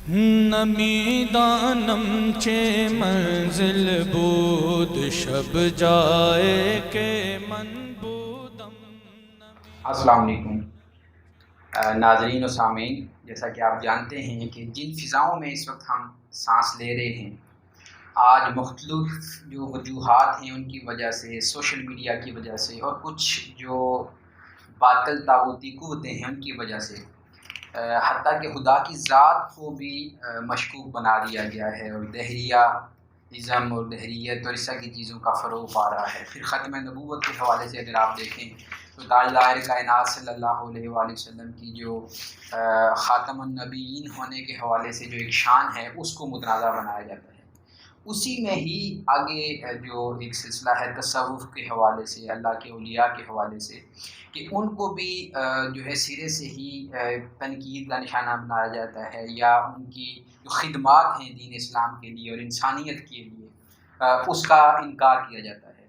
نمی دانم چه منزل بود شب جائے کہ من بودم. السلام علیکم ناظرین و سامعین، جیسا کہ آپ جانتے ہیں کہ جن فضاؤں میں اس وقت ہم سانس لے رہے ہیں، آج مختلف جو وجوہات ہیں ان کی وجہ سے، سوشل میڈیا کی وجہ سے اور کچھ جو باطل طاغوتی قوتیں ہیں ان کی وجہ سے، حتیٰ کہ خدا کی ذات کو بھی مشکوک بنا دیا گیا ہے، اور دہریہ ازم اور دہریت اور اس طرح کی چیزوں کا فروغ پا رہا ہے۔ پھر ختم نبوت کے حوالے سے اگر آپ دیکھیں تو تاجدار کائنات صلی اللہ علیہ وآلہ وسلم کی جو خاتم النبیین ہونے کے حوالے سے جو ایک شان ہے اس کو متنازع بنایا جاتا ہے۔ اسی میں ہی آگے جو ایک سلسلہ ہے تصوف کے حوالے سے، اللہ کے اولیاء کے حوالے سے، کہ ان کو بھی جو ہے سرے سے ہی تنقید کا نشانہ بنایا جاتا ہے، یا ان کی جو خدمات ہیں دین اسلام کے لیے اور انسانیت کے لیے اس کا انکار کیا جاتا ہے۔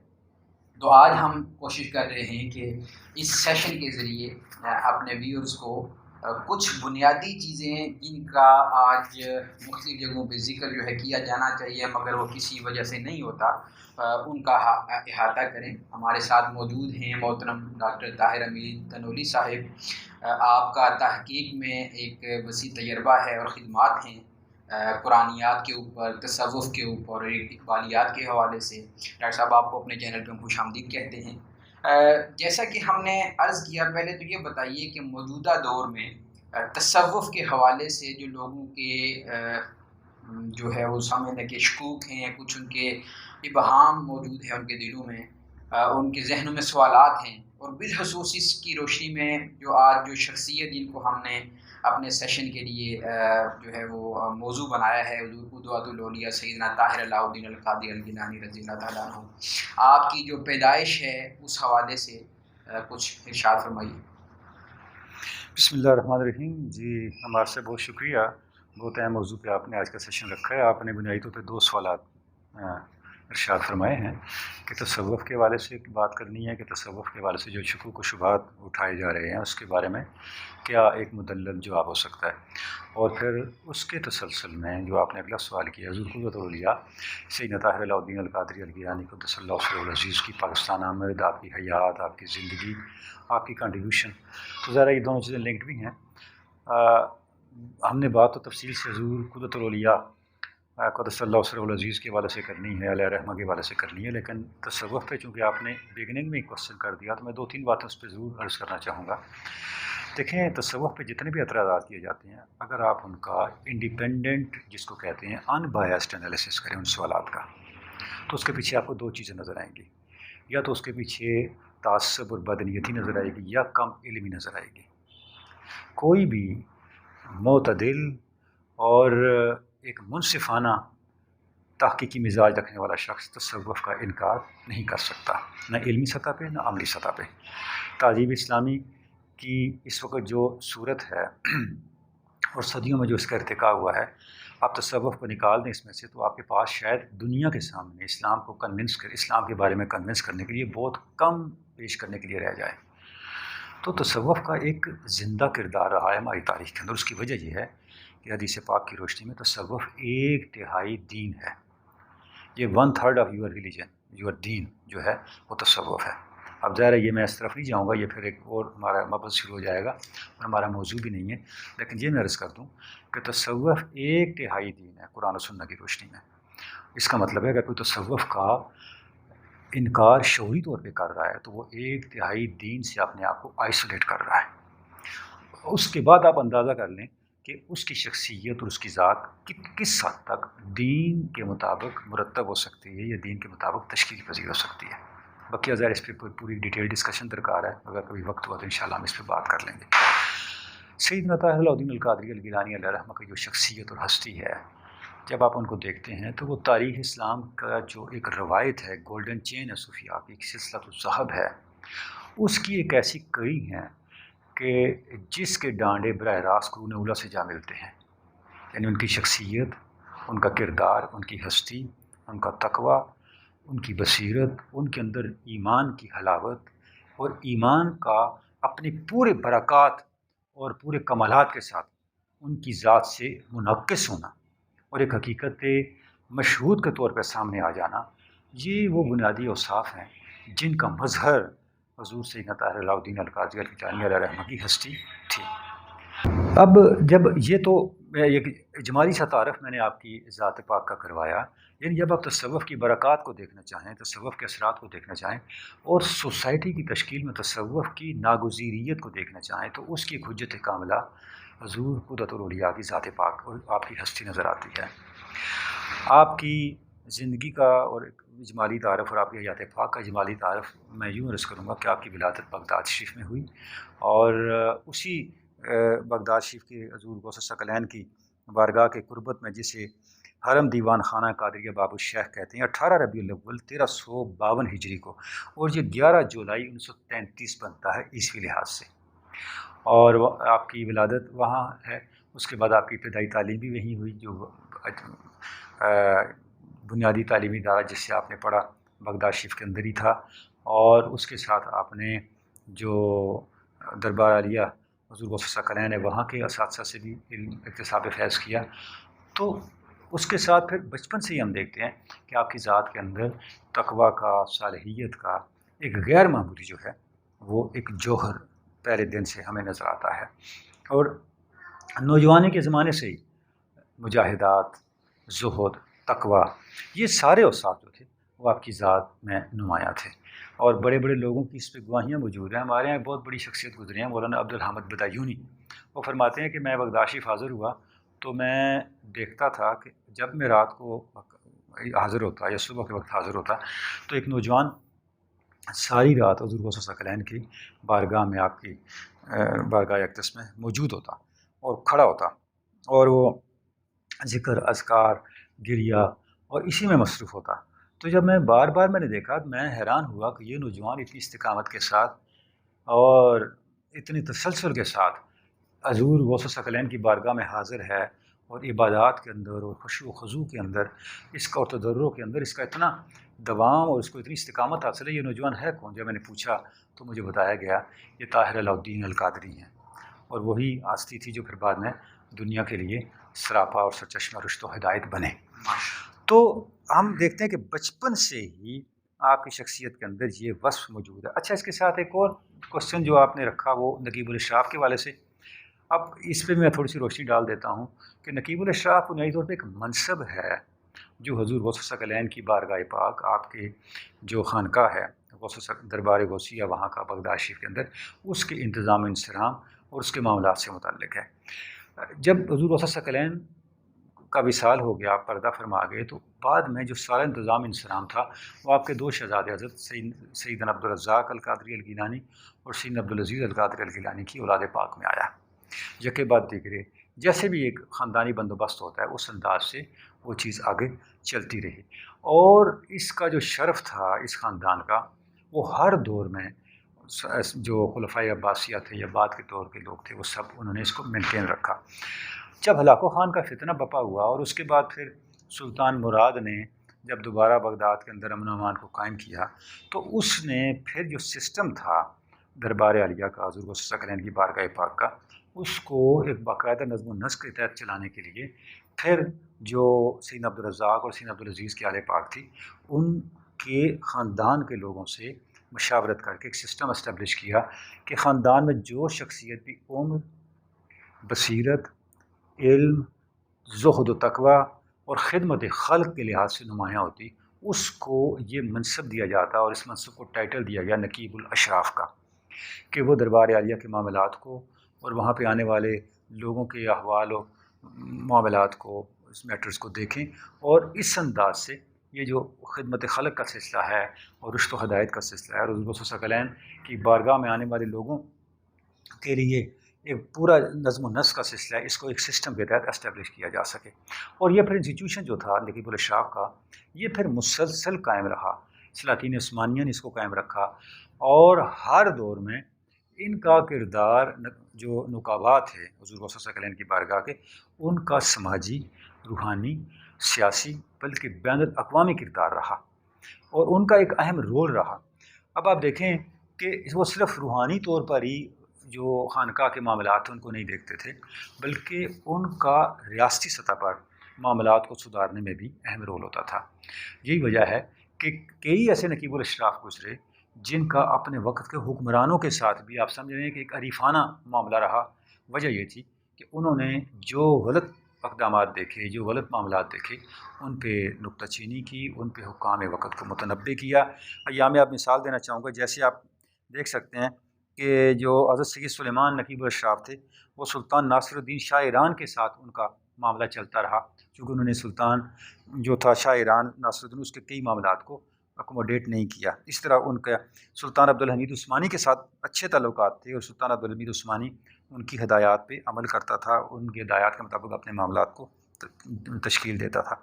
تو آج ہم کوشش کر رہے ہیں کہ اس سیشن کے ذریعے اپنے ویورز کو کچھ بنیادی چیزیں جن کا آج مختلف جگہوں پہ ذکر جو ہے کیا جانا چاہیے مگر وہ کسی وجہ سے نہیں ہوتا، ان کا احاطہ کریں۔ ہمارے ساتھ موجود ہیں محترم ڈاکٹر طاہر امین تنولی صاحب۔ آپ کا تحقیق میں ایک وسیع تجربہ ہے اور خدمات ہیں قرآنیات کے اوپر، تصوف کے اوپر اور اقبالیات کے حوالے سے۔ ڈاکٹر صاحب آپ کو اپنے چینل پہ خوش آمدید کہتے ہیں۔ جیسا کہ ہم نے عرض کیا، پہلے تو یہ بتائیے کہ موجودہ دور میں تصوف کے حوالے سے جو لوگوں کے جو ہے وہ سامنے کے شکوک ہیں، کچھ ان کے ابہام موجود ہیں ان کے دلوں میں، ان کے ذہنوں میں سوالات ہیں، اور بالخصوص اس کی روشنی میں جو آج جو شخصیت جن کو ہم نے اپنے سیشن کے لیے جو ہے وہ موضوع بنایا ہے، حضور قدوۃ الاولیاء سیدنا طاہر علاء الدین القادری الگیلانی رضی اللہ تعالیٰ عنہ، آپ کی جو پیدائش ہے اس حوالے سے کچھ ارشاد فرمائیے۔ بسم اللہ الرحمن الرحیم۔ جی ہمارے سے بہت شکریہ، بہت اہم موضوع پہ آپ نے آج کا سیشن رکھا ہے۔ آپ نے بنیادی طور پہ 2 سوالات ارشاد فرمائے ہیں کہ تصوف کے حوالے سے بات کرنی ہے، کہ تصوف کے حوالے سے جو شکوک و شبہات اٹھائے جا رہے ہیں اس کے بارے میں کیا ایک مدلل جواب ہو سکتا ہے، اور پھر اس کے تسلسل میں جو آپ نے اگلا سوال کیا، حضور قدوۃ الاولیاء سیدنا طاہر علاء الدین القادری الگیلانی قدس اللہ سرہ العزیز کی پاکستان آمد، آپ کی حیات، آپ کی زندگی، آپ کی کنٹریبیوشن، تو ذرا یہ دونوں چیزیں لنکڈ بھی ہیں۔ ہم نے بات تو تفصیل سے حضور قدوۃ الاولیاء قدس اللہ سرہ العزیز کے حوالے سے کرنی ہے، علیہ رحمہ کے حوالے سے کرنی ہے، لیکن تصوف پہ چونکہ آپ نے بگننگ میں ہی کوشچن کر دیا تو میں 2-3 باتیں اس پہ ضرور عرض کرنا چاہوں گا۔ دیکھیں، تصوف پہ جتنے بھی اعتراضات کیے جاتے ہیں، اگر آپ ان کا انڈیپینڈنٹ جس کو کہتے ہیں ان بایسڈ انالیسس کریں ان سوالات کا، تو اس کے پیچھے آپ کو 2 چیزیں نظر آئیں گی، یا تو اس کے پیچھے تعصب اور بدنیتی نظر آئے گی، یا کم علمی نظر آئے گی۔ کوئی بھی معتدل اور ایک منصفانہ تحقیقی مزاج رکھنے والا شخص تصوف کا انکار نہیں کر سکتا، نہ علمی سطح پہ نہ عملی سطح پہ۔ تہذیب اسلامی کی اس وقت جو صورت ہے اور صدیوں میں جو اس کا ارتقا ہوا ہے، آپ تصوف کو نکال دیں اس میں سے تو آپ کے پاس شاید دنیا کے سامنے اسلام کو اسلام کے بارے میں کنونس کرنے کے لیے بہت کم پیش کرنے کے لیے رہ جائے۔ تو تصوف کا ایک زندہ کردار رہا ہے ہماری تاریخ کے اندر۔ اس کی وجہ یہ ہے کہ حدیث پاک کی روشنی میں تصوف 1/3 دین ہے۔ یہ 1/3 آف یور ریلیجن، یور دین جو ہے وہ تصوف ہے۔ اب ظاہر ہے یہ میں اس طرف نہیں جاؤں گا، یہ پھر ایک اور ہمارا مبحث شروع ہو جائے گا اور ہمارا موضوع بھی نہیں ہے، لیکن یہ میں عرض کر دوں کہ تصوف 1/3 دین ہے قرآن و سنت کی روشنی میں۔ اس کا مطلب ہے کہ کوئی تصوف کا انکار شعوری طور پہ کر رہا ہے تو وہ 1/3 دین سے اپنے آپ کو آئسولیٹ کر رہا ہے۔ اس کے بعد آپ اندازہ کر لیں کہ اس کی شخصیت اور اس کی ذات کس حد تک دین کے مطابق مرتب ہو سکتی ہے یا دین کے مطابق تشکیل پذیر ہو سکتی ہے۔ بقیہ ظاہر اس پہ پوری ڈیٹیل ڈسکشن درکار ہے، اگر کبھی وقت ہوا تو انشاءاللہ ہم اس پہ بات کر لیں گے۔ سیدنا طاہر علاء الدین القادری الگیلانی علیہ رحمہ کی جو شخصیت اور ہستی ہے، جب آپ ان کو دیکھتے ہیں تو وہ تاریخ اسلام کا جو ایک روایت ہے، گولڈن چین ہے صوفیاء کی، ایک سلسلہ الذہب ہے، اس کی ایک ایسی کڑی ہے کہ جس کے ڈانڈے براہ راست قرون اولیٰ سے جا ملتے ہیں۔ یعنی ان کی شخصیت، ان کا کردار، ان کی ہستی، ان کا تقوی، ان کی بصیرت، ان کے اندر ایمان کی حلاوت اور ایمان کا اپنے پورے برکات اور پورے کمالات کے ساتھ ان کی ذات سے منعکس ہونا اور ایک حقیقت مشہود کے طور پہ سامنے آ جانا، یہ وہ بنیادی اوصاف ہیں جن کا مظہر حضور سیدنا طاہر علاء الدین القادری الفیجانی علیہ رحمہ کی ہستی تھی۔ اب جب یہ تو ایک اجمالی سا تعارف میں نے آپ کی ذات پاک کا کروایا، یعنی جب آپ تصوف کی برکات کو دیکھنا چاہیں، تصوف کے اثرات کو دیکھنا چاہیں اور سوسائٹی کی تشکیل میں تصوف کی ناگزیریت کو دیکھنا چاہیں، تو اس کی ایک حجت کاملہ حضور قدرت الاولیاء کی ذات پاک اور آپ کی ہستی نظر آتی ہے۔ آپ کی زندگی کا اور اجمالی تعارف اور آپ کی حیات پاک کا اجمالی تعارف میں یوں عرض کروں گا کہ آپ کی ولادت بغداد شریف میں ہوئی، اور اسی بغداد شریف کے حضور غوث الثقلین کی بارگاہ کے قربت میں، جسے حرم دیوان خانہ قادریہ باب الشیخ کہتے ہیں، 18 ربیع الاول 1352 ہجری کو، اور یہ 11 جولائی 1933 بنتا ہے عیسوی لحاظ سے، اور آپ کی ولادت وہاں ہے۔ اس کے بعد آپ کی ابتدائی تعلیم بھی وہیں ہوئی، جو بنیادی تعلیمی ادارہ جس سے آپ نے پڑھا بغداد شریف کے اندر ہی تھا، اور اس کے ساتھ آپ نے جو دربار عالیہ حضور غوث الثقلین ہے وہاں کے اساتذہ سے بھی علم اکتساب فیض کیا۔ تو اس کے ساتھ پھر بچپن سے ہی ہم دیکھتے ہیں کہ آپ کی ذات کے اندر تقویٰ کا، صالحیت کا ایک غیر معمولی جو ہے وہ ایک جوہر پہلے دن سے ہمیں نظر آتا ہے، اور نوجوانی کے زمانے سے ہی مجاہدات، زہد، تقویٰ، یہ سارے اوصاف جو تھے وہ آپ کی ذات میں نمایاں تھے، اور بڑے بڑے لوگوں کی اس پہ گواہیاں موجود ہیں۔ ہمارے یہاں بہت بڑی شخصیت گزری ہیں، مولانا عبدالحامد بدایونی، وہ فرماتے ہیں کہ میں بغداد شریف حاضر ہوا تو میں دیکھتا تھا کہ جب میں رات کو حاضر ہوتا یا صبح کے وقت حاضر ہوتا تو ایک نوجوان ساری رات حضور غوث الثقلین کی بارگاہ میں، آپ کی بارگاہ اقدس میں موجود ہوتا اور کھڑا ہوتا، اور وہ ذکر، اذکار، گریہ اور اسی میں مصروف ہوتا۔ تو جب میں بار نے دیکھا، میں حیران ہوا کہ یہ نوجوان اتنی استقامت کے ساتھ اور اتنی تسلسل کے ساتھ حضور غوث الثقلین کی بارگاہ میں حاضر ہے، اور عبادات کے اندر اور خشوع و خضوع کے اندر، اس کا اور تضرع کے اندر اس کا اتنا دوام اور اس کو اتنی استقامت حاصل ہے۔ یہ نوجوان ہے کون؟ جب میں نے پوچھا تو مجھے بتایا گیا یہ طاہر علاء الدین القادری ہیں، اور وہی ہستی تھی جو پھر بعد میں دنیا کے لیے سراپا اور سرچشمہ رشد و ہدایت بنے۔ تو ہم دیکھتے ہیں کہ بچپن سے ہی آپ کی شخصیت کے اندر یہ وصف موجود ہے۔ اچھا، اس کے ساتھ ایک اور کوشچن جو آپ نے رکھا وہ نقیب الاشراف کے والے سے، اب اس پہ میں تھوڑی سی روشنی ڈال دیتا ہوں کہ نقیب الاشراف بنیادی طور پہ ایک منصب ہے جو حضور غوث الثقلین کی بارگاہ پاک، آپ کے جو خانقاہ ہے دربار غوثیہ وہاں کا بغداد شریف کے اندر، اس کے انتظام و انصرام اور اس کے معاملات سے متعلق ہے۔ جب حضور غوث الثقلین کا وصال ہو گیا، آپ پردہ فرما گئے، تو بعد میں جو سارا انتظام انصرام تھا وہ آپ کے دو شہزادے حضرت سیدنا عبدالرزاق القادری الگیلانی اور سیدنا عبدالعزیز القادری الگیلانی کی اولاد پاک میں آیا، یکے بعد دیگرے، جیسے بھی ایک خاندانی بندوبست ہوتا ہے اس انداز سے وہ چیز آگے چلتی رہی، اور اس کا جو شرف تھا اس خاندان کا، وہ ہر دور میں جو خلفائے عباسیہ تھے یا بعد کے دور کے لوگ تھے وہ سب انہوں نے اس کو مینٹین رکھا۔ جب ہلاکو خان کا فتنہ بپا ہوا اور اس کے بعد پھر سلطان مراد نے جب دوبارہ بغداد کے اندر امن و امان کو قائم کیا، تو اس نے پھر جو سسٹم تھا دربار عالیہ کا، حضور غوث الثقلین کی بارگاہ پاک کا، اس کو ایک باقاعدہ نظم و نسق کے تحت چلانے کے لیے پھر جو سیدنا عبدالرزاق اور سیدنا عبدالعزیز کی آل پاک تھی، ان کے خاندان کے لوگوں سے مشاورت کر کے ایک سسٹم اسٹیبلش کیا کہ خاندان میں جو شخصیت بھی عمر، بصیرت، علم، زہد و تقویٰ اور خدمت خلق کے لحاظ سے نمایاں ہوتی، اس کو یہ منصب دیا جاتا، اور اس منصب کو ٹائٹل دیا گیا نقیب الاشراف کا، کہ وہ دربار عالیہ کے معاملات کو اور وہاں پہ آنے والے لوگوں کے احوال و معاملات کو، اس میٹرز کو دیکھیں، اور اس انداز سے یہ جو خدمت خلق کا سلسلہ ہے اور رشد و ہدایت کا سلسلہ ہے، اور حضور غوث الثقلین کی بارگاہ میں آنے والے لوگوں کے لیے ایک پورا نظم و نسق کا سلسلہ ہے، اس کو ایک سسٹم کے تحت اسٹیبلش کیا جا سکے۔ اور یہ پھر انسٹیٹیوشن جو تھا نقیب الاشراف کا، یہ پھر مسلسل قائم رہا، سلاطین عثمانیہ نے اس کو قائم رکھا، اور ہر دور میں ان کا کردار، جو نقابات ہے حضور غوث الثقلین کی بارگاہ کے، ان کا سماجی، روحانی، سیاسی بلکہ بین الاقوامی کردار رہا، اور ان کا ایک اہم رول رہا۔ اب آپ دیکھیں کہ وہ صرف روحانی طور پر ہی جو خانقاہ کے معاملات ان کو نہیں دیکھتے تھے، بلکہ ان کا ریاستی سطح پر معاملات کو سدھارنے میں بھی اہم رول ہوتا تھا۔ یہی وجہ ہے کہ کئی ایسے نقیب الاشراف گزرے جن کا اپنے وقت کے حکمرانوں کے ساتھ بھی آپ سمجھ رہے ہیں کہ ایک عریفانہ معاملہ رہا۔ وجہ یہ تھی کہ انہوں نے جو غلط اقدامات دیکھے، جو غلط معاملات دیکھے، ان پہ نکتہ چینی کی، ان پہ حکام وقت کو متنبع کیا۔ یا میں آپ مثال دینا چاہوں گا، جیسے آپ دیکھ سکتے ہیں کہ جو حضرت سید سلیمان نقیب الاشراف تھے، وہ سلطان ناصر الدین شاہ ایران کے ساتھ ان کا معاملہ چلتا رہا، چونکہ انہوں نے سلطان جو تھا شاہ ایران ناصر الدین، اس کے کئی معاملات کو اکوموڈیٹ نہیں کیا۔ اس طرح ان کا سلطان عبدالحمید عثمانی کے ساتھ اچھے تعلقات تھے، اور سلطان عبدالحمید عثمانی ان کی ہدایات پہ عمل کرتا تھا، ان کی ہدایات کے مطابق اپنے معاملات کو تشکیل دیتا تھا۔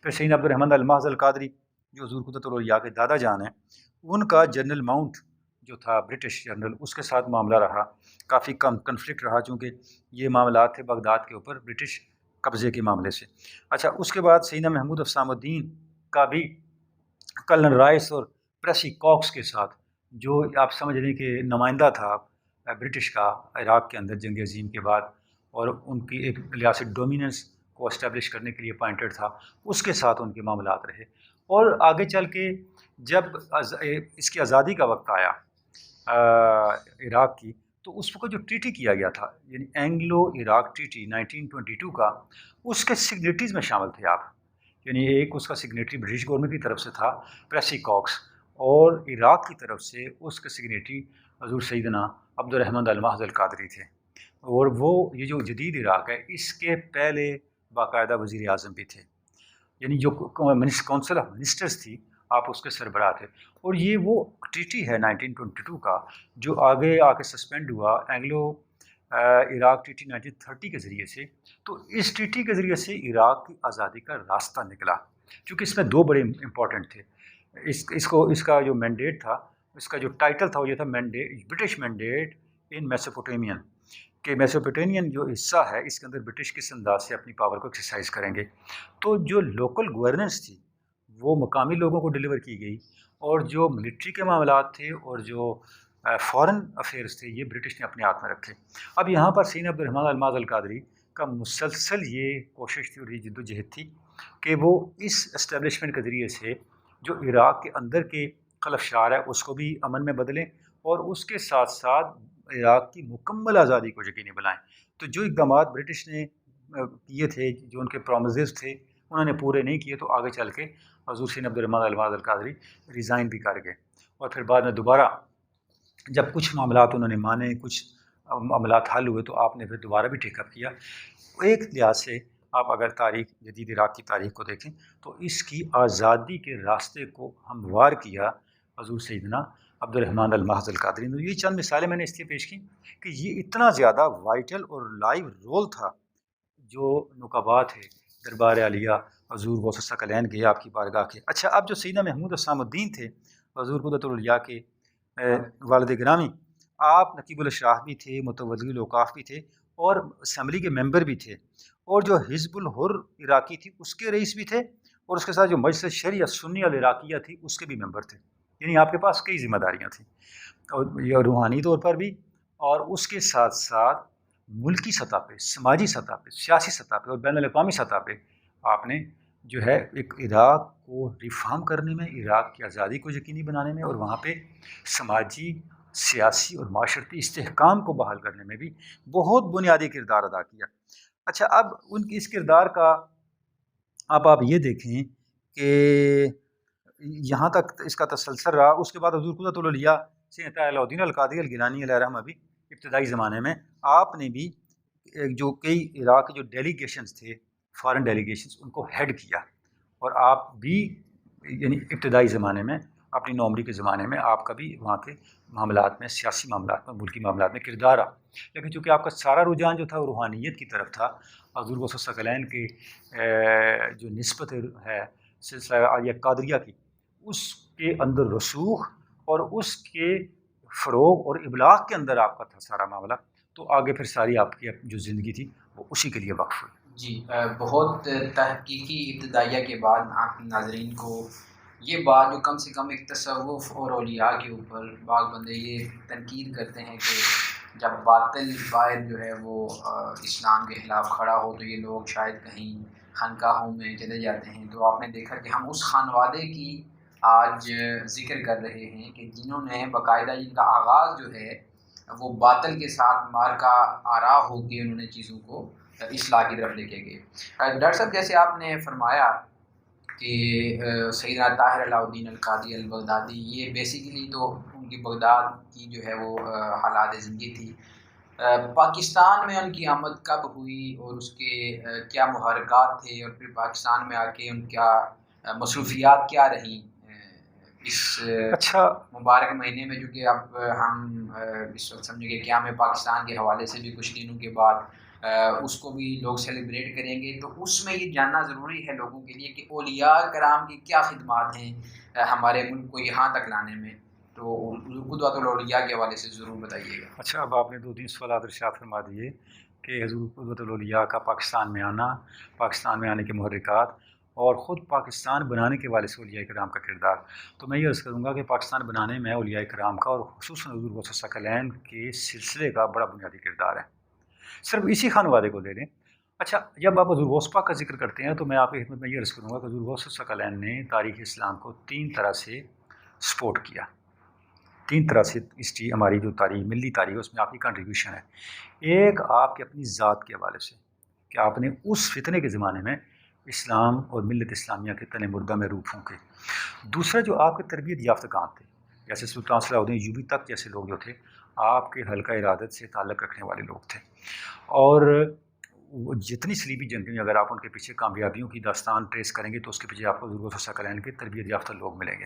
پھر سیدنا عبدالرحمن المحض القادری جو حضور قدرۃ الاولیاء کے دادا جان ہیں، ان کا جنرل ماؤنٹ جو تھا برٹش جنرل، اس کے ساتھ معاملہ رہا، کافی کم کنفلکٹ رہا، چونکہ یہ معاملات تھے بغداد کے اوپر برٹش قبضے کے معاملے سے۔ اچھا، اس کے بعد سیدنا محمود افسام الدین کا بھی کلن رائس اور پریسی کاکس کے ساتھ، جو آپ سمجھ لیں کہ نمائندہ تھا برٹش کا عراق کے اندر جنگ عظیم کے بعد، اور ان کی ایک ریاست ڈومیننس کو اسٹیبلش کرنے کے لیے اپائنٹڈ تھا، اس کے ساتھ ان کے معاملات رہے۔ اور آگے چل کے جب اس کی آزادی کا وقت آیا عراق کی، تو اس وقت جو ٹریٹی کیا گیا تھا، یعنی اینگلو عراق ٹریٹی 1922 کا، اس کے سگنیٹریز میں شامل تھے آپ، یعنی ایک اس کا سگنیٹری برٹش گورنمنٹ کی طرف سے تھا پریسی کاکس، اور عراق کی طرف سے اس کے سگنیٹری حضور سیدنا عبدالرحمن المحض القادری تھے۔ اور وہ یہ جو جدید عراق ہے، اس کے پہلے باقاعدہ وزیر اعظم بھی تھے، یعنی جو کونسل آف منسٹرز تھی، آپ اس کے سربراہ تھے۔ اور یہ وہ ٹریٹی ہے 1922 کا جو آگے آ کے سسپینڈ ہوا اینگلو عراق ٹریٹی 1930 کے ذریعے سے۔ تو اس ٹریٹی کے ذریعے سے عراق کی آزادی کا راستہ نکلا، کیونکہ اس میں دو بڑے امپورٹنٹ تھے۔ اس کا جو مینڈیٹ تھا، اس کا جو ٹائٹل تھا، وہ یہ تھا برٹش مینڈیٹ ان میسوپوٹیمین، کہ میسوپوٹیمین جو حصہ ہے، اس کے اندر برٹش کس انداز سے اپنی پاور کو ایکسرسائز کریں گے۔ تو جو لوکل گورننس تھی وہ مقامی لوگوں کو ڈیلیور کی گئی، اور جو ملٹری کے معاملات تھے اور جو فارن افیئرز تھے، یہ برٹش نے اپنے ہاتھ میں رکھے۔ اب یہاں پر سیدنا عبدالرحمن المحض القادری کا مسلسل یہ کوشش تھی اور یہ جد و جہد تھی کہ وہ اس اسٹیبلشمنٹ کے ذریعے سے جو عراق کے اندر کے خلفشار ہے اس کو بھی امن میں بدلیں، اور اس کے ساتھ ساتھ عراق کی مکمل آزادی کو یقینی بنائیں۔ تو جو اقدامات برٹش نے کیے تھے، جو ان کے پرومزز تھے، انہوں نے پورے نہیں کیے، تو آگے چل کے حضور سیدنا عبدالرحمن المحض القادری ریزائن بھی کر گئے، اور پھر بعد میں دوبارہ جب کچھ معاملات انہوں نے مانے، کچھ معاملات حل ہوئے، تو آپ نے پھر دوبارہ بھی ٹیک اپ کیا۔ ایک لحاظ سے آپ اگر تاریخ جدید عراق کی تاریخ کو دیکھیں تو اس کی آزادی کے راستے کو ہموار کیا حضور سیدنا عبدالرحمن المحض القادری نے۔ یہ چند مثالیں میں نے اس لیے پیش کی کہ یہ اتنا زیادہ وائٹل اور لائیو رول تھا جو نقبات ہے دربار عالیہ حضور غوث الثقلین کے، آپ کی بارگاہ کے۔ اچھا، اب جو سیدنا محمود افسام الدین تھے، حضور قدرۃ الاولیاء کے والد گرامی، آپ نقیب الاشراف بھی تھے، متولی الاوقاف بھی تھے، اور اسمبلی کے ممبر بھی تھے، اور جو حزب الحر عراقی تھی اس کے رئیس بھی تھے، اور اس کے ساتھ جو مجلس شریعہ سنی العراقیہ تھی اس کے بھی ممبر تھے۔ یعنی آپ کے پاس کئی ذمہ داریاں تھیں، اور یہ روحانی طور پر بھی، اور اس کے ساتھ ساتھ ملکی سطح پہ، سماجی سطح پہ، سیاسی سطح پہ، اور بین الاقوامی سطح پہ آپ نے جو ہے ایک عراق کو ریفارم کرنے میں، عراق کی آزادی کو یقینی بنانے میں، اور وہاں پہ سماجی، سیاسی اور معاشرتی استحکام کو بحال کرنے میں بھی بہت بنیادی کردار ادا کیا۔ اچھا، اب ان کی اس کردار کا آپ یہ دیکھیں کہ یہاں تک اس کا تسلسل رہا۔ اس کے بعد حضور قدرۃ الاولیاء سید علاء الدین القادری الگیلانی علیہ رحمہ بھی ابتدائی زمانے میں آپ نے بھی جو کئی عراق کے جو ڈیلیگیشنز تھے، فارن ڈیلیگیشنز، ان کو ہیڈ کیا، اور آپ بھی یعنی ابتدائی زمانے میں، اپنی نوعمری کے زمانے میں آپ کا بھی وہاں کے معاملات میں، سیاسی معاملات میں، ملکی معاملات میں کردار رہا۔ لیکن چونکہ آپ کا سارا رجحان جو تھا وہ روحانیت کی طرف تھا، حضور غوث الثقلین کے جو نسبت ہے سلسلہ عالیہ قادریہ کی، اس کے اندر رسوخ اور اس کے فروغ اور ابلاغ کے اندر آپ کا تھا سارا معاملہ، تو آگے پھر ساری آپ کی جو زندگی تھی وہ اسی کے لیے وقف ہوئی۔ جی، بہت تحقیقی ابتدائیہ کے بعد آپ ناظرین کو یہ بات جو کم سے کم ایک تصوف اور اولیاء کے اوپر بعض بندے یہ تنقید کرتے ہیں کہ جب باطل باہر جو ہے وہ اسلام کے خلاف کھڑا ہو تو یہ لوگ شاید کہیں خانقاہوں میں چلے جاتے ہیں. تو آپ نے دیکھا کہ ہم اس خانوادے کی آج ذکر کر رہے ہیں کہ جنہوں نے باقاعدہ جن کا آغاز جو ہے وہ باطل کے ساتھ مارکا آرا ہو کے انہوں نے چیزوں کو اصلاح کی طرف لے کے گئے. ڈاکٹر صاحب جیسے آپ نے فرمایا کہ سیدنا طاہر علاء الدین القادری البغدادی یہ بیسیکلی تو ان کی بغداد کی جو ہے وہ حالات زندگی تھی. پاکستان میں ان کی آمد کب ہوئی اور اس کے کیا محرکات تھے اور پھر پاکستان میں آ کے ان کا مصروفیات کیا رہیں اس مبارک مہینے میں، جو کہ اب ہم اس وقت سمجھیں کہ قیام پاکستان کے حوالے سے بھی کچھ دنوں کے بعد اس کو بھی لوگ سیلیبریٹ کریں گے. تو اس میں یہ جاننا ضروری ہے لوگوں کے لیے کہ اولیاء کرام کی کیا خدمات ہیں ہمارے ملک کو یہاں تک لانے میں. تو قدوۃ الاولیاء کے حوالے سے ضرور بتائیے گا. اچھا، اب آپ نے 2-3 سوالات ارشاد فرما دیے کہ حضور قدوۃ الاولیاء کا پاکستان میں آنا، پاکستان میں آنے کے محرکات اور خود پاکستان بنانے کے والے سے اولیاء کرام کا کردار. تو میں یہ عرض کروں گا کہ پاکستان بنانے میں اولیاء کرام کا اور خصوصاً حضور غوث الثقلین کے سلسلے کا بڑا بنیادی کردار ہے. صرف اسی خانوادے کو لے لیں. اچھا، جب آپ حضور غوث پاک کا ذکر کرتے ہیں تو میں آپ کی خدمت میں یہ عرض کروں گا کہ حضور غوث الثقلین نے تاریخ اسلام کو 3 طرح سے سپورٹ کیا. 3 طرح سے ہسٹری ہماری جو تاریخ ملی تاریخ ہے اس میں آپ کی کنٹریبیوشن ہے. ایک آپ کے اپنی ذات کے حوالے سے کہ آپ نے اس فتنے کے زمانے میں اسلام اور ملت اسلامیہ کے تن مردہ میں روح پھونکے. دوسرا جو آپ کے تربیت یافتگان تھے جیسے سلطان صلاح الدین ایوبی تک جیسے لوگ جو تھے آپ کے حلقہ ارادت سے تعلق رکھنے والے لوگ تھے. اور وہ جتنی صلیبی جنگیں میں اگر آپ ان کے پیچھے کامیابیوں کی داستان ٹریس کریں گے تو اس کے پیچھے آپ کو حضور غوث الثقلین کے تربیت یافتہ لوگ ملیں گے.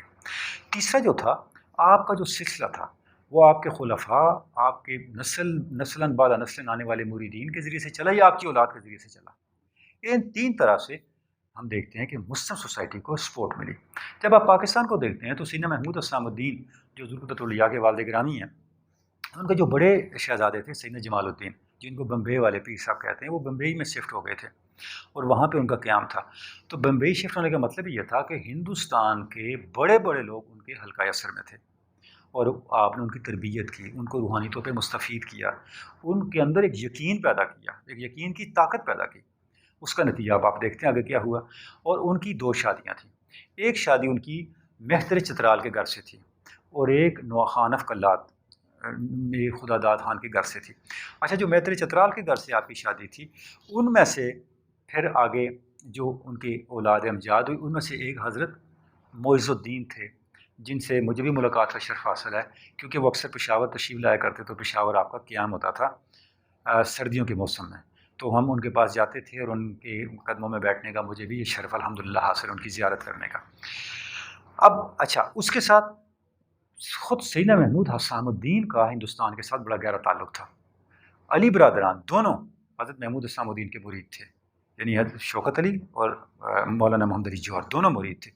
تیسرا جو تھا آپ کا جو سلسلہ تھا وہ آپ کے خلفاء، آپ کے نسلاً بعد نسلاً آنے والے مریدین کے ذریعے سے چلا یا آپ کی اولاد کے ذریعے سے چلا. ان 3 طرح سے ہم دیکھتے ہیں کہ مسلم سوسائٹی کو سپورٹ ملی. جب آپ پاکستان کو دیکھتے ہیں تو سیدنا محمود اسلام الدین جو حضور قدرۃ الاولیاء کے والد گرامی ہیں، ان کے جو بڑے شہزادے تھے سیدنا جمال الدین جن کو بمبئی والے پیر صاحب کہتے ہیں، وہ بمبئی میں شفٹ ہو گئے تھے اور وہاں پہ ان کا قیام تھا. تو بمبئی شفٹ ہونے کا مطلب یہ تھا کہ ہندوستان کے بڑے بڑے لوگ ان کے حلقہ اثر میں تھے اور آپ نے ان کی تربیت کی، ان کو روحانی طور پہ مستفید کیا، ان کے اندر ایک یقین پیدا کیا، ایک یقین کی طاقت پیدا کی. اس کا نتیجہ اب آپ دیکھتے ہیں آگے کیا ہوا. اور ان کی 2 شادیاں تھیں. ایک شادی ان کی مہتر چترال کے گھر سے تھی اور ایک نوخانف کلات میں خدا داد خان کے گھر سے تھی. اچھا، جو مہتر چترال کے گھر سے آپ کی شادی تھی ان میں سے پھر آگے جو ان کی اولاد امجاد ہوئی ان میں سے ایک حضرت معز الدین تھے جن سے مجھے بھی ملاقات کا شرف حاصل ہے کیونکہ وہ اکثر پشاور تشریف لایا کرتے. تو پشاور آپ کا قیام ہوتا تھا سردیوں کے موسم میں، تو ہم ان کے پاس جاتے تھے اور ان کے قدموں میں بیٹھنے کا مجھے بھی یہ شرف الحمدللہ حاصل، ان کی زیارت کرنے کا. اب اچھا، اس کے ساتھ خود سیدنا محمود حسام الدین کا ہندوستان کے ساتھ بڑا گہرا تعلق تھا. علی برادران دونوں حضرت محمود حسام الدین کے مرید تھے، یعنی حضرت شوکت علی اور مولانا محمد علی جوہر دونوں مرید تھے.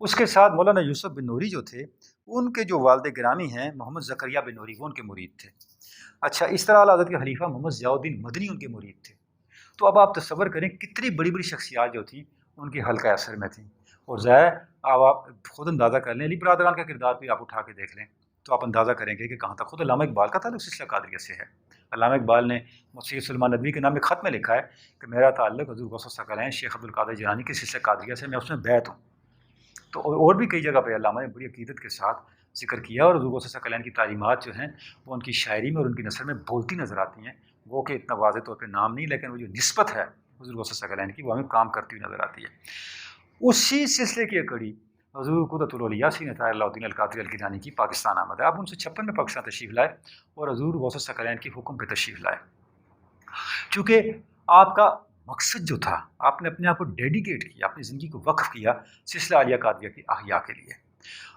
اس کے ساتھ مولانا یوسف بن نوری جو تھے ان کے جو والد گرامی ہیں محمد زکریا بن نوری وہ ان کے مرید تھے. اچھا، اس طرح حضرت کے خلیفہ محمد ضیاء الدین مدنی ان کے مرید تھے. تو اب آپ تصور کریں کتنی بڑی بڑی شخصیات جو تھیں ان کے حلقہ اثر میں تھیں. اور ظاہر اب آپ خود اندازہ کر لیں، علی برادران کا کردار بھی آپ اٹھا کے دیکھ لیں تو آپ اندازہ کریں گے کہ کہاں تک. خود علامہ اقبال کا تعلق سلسلہ قادریہ سے ہے. علامہ اقبال نے سید سلمان ندوی کے نام میں خط میں لکھا ہے کہ میرا تعلق حضور غوث الثقلین شیخ عبدالقادر جیلانی کے سلسلہ قادریہ سے، میں اس میں بیعت ہوں. تو اور بھی کئی جگہ پہ علامہ نے بڑی عقیدت کے ساتھ ذکر کیا اور حضور غوث الثقلین کی تعلیمات جو ہیں وہ ان کی شاعری میں اور ان کی نثر میں بولتی نظر آتی ہیں. وہ کہ اتنا واضح طور پہ نام نہیں، لیکن وہ جو نسبت ہے حضور غوث الثقلین کی وہ ہمیں کام کرتی ہوئی نظر آتی ہے. اسی سلسلے کی کڑی حضور قدرۃ الاولیاء سیدنا طاہر علاء الدین القادری الگیلانی کی پاکستان آمد ہے. آپ 1956 میں پاکستان تشریف لائے اور حضور غوث الثقلین کی حکم پہ تشریف لائے. چونکہ آپ کا مقصد جو تھا، آپ نے اپنے آپ کو ڈیڈیکیٹ کیا، اپنی زندگی کو وقف کیا سلسلہ عالیہ قادریہ کی احیاء کے لیے.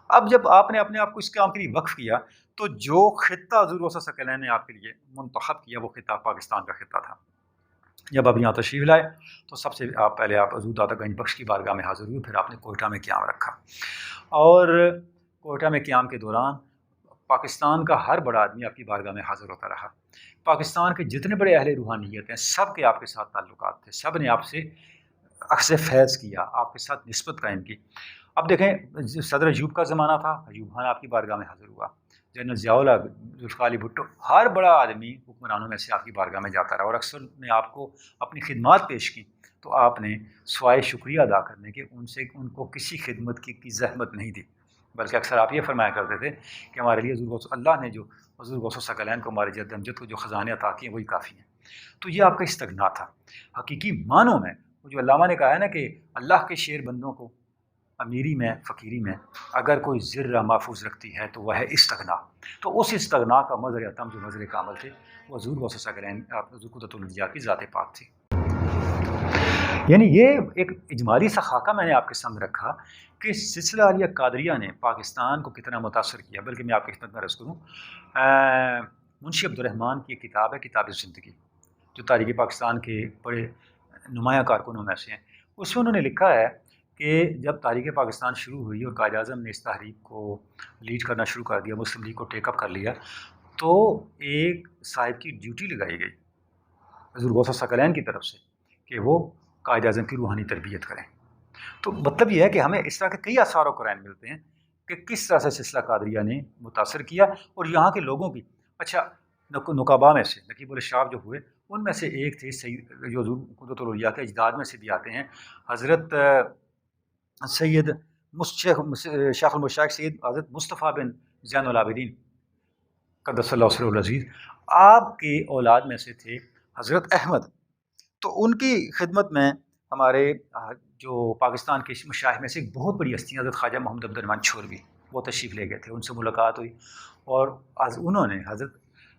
اب جب آپ نے اپنے آپ کو اس کام کے لیے وقف کیا تو جو خطہ حضور غوث الثقلین نے آپ کے لیے منتخب کیا وہ خطہ پاکستان کا خطہ تھا. جب آپ یہاں تشریف لائے تو سب سے پہلے آپ حضور داتا گنج بخش کی بارگاہ میں حاضر ہوئے، پھر آپ نے کوئٹہ میں قیام رکھا. اور کوئٹہ میں قیام کے دوران پاکستان کا ہر بڑا آدمی آپ کی بارگاہ میں حاضر ہوتا رہا. پاکستان کے جتنے بڑے اہل روحانیت ہیں سب کے آپ کے ساتھ تعلقات تھے، سب نے آپ سے اخذ فیض کیا، آپ کے ساتھ نسبت قائم کی. اب دیکھیں صدر ایوب کا زمانہ تھا، ایوب خان آپ کی بارگاہ میں حاضر ہوا. جنرل ضیاء الحق، ذوالفقار علی بھٹو، ہر بڑا آدمی حکمرانوں میں سے آپ کی بارگاہ میں جاتا رہا اور اکثر نے آپ کو اپنی خدمات پیش کی، تو آپ نے سوائے شکریہ ادا کرنے کے ان کو کسی خدمت کی زحمت نہیں دی، بلکہ اکثر آپ یہ فرمایا کرتے تھے کہ ہمارے لیے اللہ نے جو حضور غوث ثقلین کو، ہمارے جد امجد کو جو خزانے عطا کیے ہیں وہی کافی ہیں۔ تو یہ آپ کا استغنا تھا حقیقی معنوں میں۔ وہ جو علامہ نے کہا ہے نا کہ اللہ کے شیر بندوں کو امیری میں فقیری میں اگر کوئی ذرہ محفوظ رکھتی ہے تو وہ ہے استغنا۔ تو اس استغنا کا مظہر اتم جو مظہر کامل تھے وہ حضور غوث ثقلین حضور قدرۃ العلیاء کی ذات پاک تھی۔ یعنی یہ ایک اجمالی سا خاکہ میں نے آپ کے سامنے رکھا کہ سلسلہ عالیہ قادریہ نے پاکستان کو کتنا متاثر کیا۔ بلکہ میں آپ کی خدمت میں عرض کروں، منشی عبدالرحمن کی ایک کتاب ہے کتاب زندگی، جو تاریخ پاکستان کے بڑے نمایاں کارکنوں میں سے ہیں۔ اس میں انہوں نے لکھا ہے کہ جب تاریخ پاکستان شروع ہوئی اور قائد اعظم نے اس تحریک کو لیڈ کرنا شروع کر دیا، مسلم لیگ کو ٹیک اپ کر لیا، تو ایک صاحب کی ڈیوٹی لگائی گئی حضور غوث ثقلین کی طرف سے کہ وہ قائد اعظم کی روحانی تربیت کریں۔ تو مطلب یہ ہے کہ ہمیں اس طرح کے کئی آثار و قرائن ملتے ہیں کہ کس طرح سے سلسلہ قادریہ نے متاثر کیا، اور یہاں کے لوگوں کی اچھا نقبا میں سے نقیب الاشراف جو ہوئے ان میں سے ایک تھے جو حضور قدرۃ العلیاء کے اجداد میں سے بھی آتے ہیں، حضرت سید شیخ المشائخ سید حضرت مصطفیٰ بن زین العابدین قدس اللہ سرہ العزیز، آپ کے اولاد میں سے تھے حضرت احمد۔ تو ان کی خدمت میں ہمارے جو پاکستان کے مشائخ میں سے ایک بہت بڑی ہستی حضرت خواجہ محمد عبد الرحمن چھوروی، وہ تشریف لے گئے تھے، ان سے ملاقات ہوئی، اور انہوں نے حضرت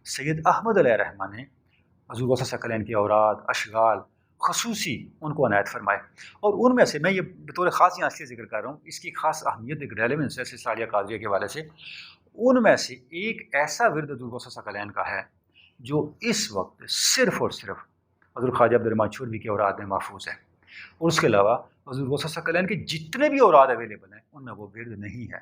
سید احمد علیہ الرحمہ نے حضور غوث ثقلین کے اوراد اشغال خصوصی ان کو عنایت فرمائے، اور ان میں سے میں یہ بطور خاص یہاں سے ذکر کر رہا ہوں، اس کی خاص اہمیت ایک ریلیونس ہے سلسلہ عالیہ قادریہ کے حوالے سے۔ ان میں سے ایک ایسا ورد حضور غوث ثقلین کا ہے جو اس وقت صرف اور صرف حضور خواجہ عبد الرحمن چھوروی کے اوراد میں محفوظ ہے، اور اس کے علاوہ حضور غوث ثقلین کے جتنے بھی اوراد اویلیبل ہیں ان میں وہ ورد نہیں ہے۔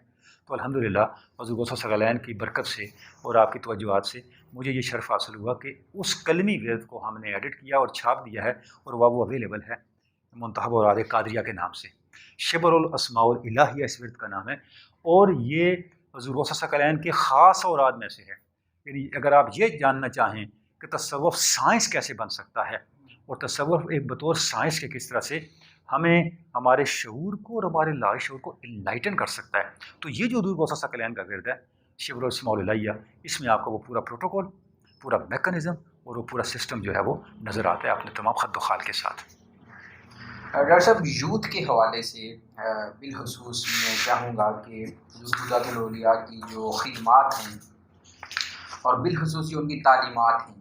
تو الحمدللہ حضور غوث ثقلین کی برکت سے اور آپ کی توجہات سے مجھے یہ شرف حاصل ہوا کہ اس کلمی ورد کو ہم نے ایڈٹ کیا اور چھاپ دیا ہے، اور وہ اویلیبل ہے منتخب اوراد قادریہ کے نام سے۔ شبر الاسماء الالہیہ اس ورد کا نام ہے، اور یہ حضور غوث ثقلین کے خاص اوراد میں سے ہے۔ یعنی اگر آپ یہ جاننا چاہیں کہ تصوف سائنس کیسے بن سکتا ہے، اور تصوف ایک بطور سائنس کے کس طرح سے ہمیں ہمارے شعور کو اور ہمارے لا شعور کو انلائٹن کر سکتا ہے، تو یہ جو حضور غوث ثقلین کا ورد ہے شبر الاسماء الالہیہ، اس میں آپ کو وہ پورا پروٹوکول، پورا میکنزم اور وہ پورا سسٹم جو ہے وہ نظر آتا ہے اپنے تمام خط و خال کے ساتھ۔ ڈاکٹر صاحب، یوتھ کے حوالے سے بالخصوص میں چاہوں گا کہ حضور قدرۃ العلیاء کی جو خدمات ہیں اور بالخصوص ان کی تعلیمات ہیں،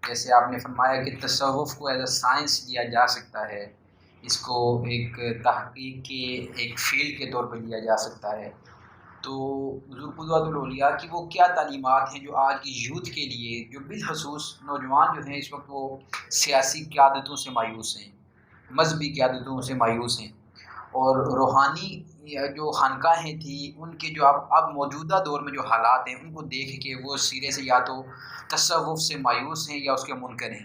جیسے آپ نے فرمایا کہ تصوف کو ایز اے سائنس لیا جا سکتا ہے، اس کو ایک تحقیق کے ایک فیلڈ کے طور پہ لیا جا سکتا ہے، تو حضور قدرۃ العلیاء کی وہ کیا تعلیمات ہیں جو آج کی یوتھ کے لیے، جو بالخصوص نوجوان جو ہیں اس وقت وہ سیاسی قیادتوں سے مایوس ہیں، مذہبی قیادتوں سے مایوس ہیں، اور روحانی جو خانقاہیں تھیں ان کے جو اب موجودہ دور میں جو حالات ہیں ان کو دیکھ کے وہ سرے سے یا تو تصوف سے مایوس ہیں یا اس کے منکر ہیں،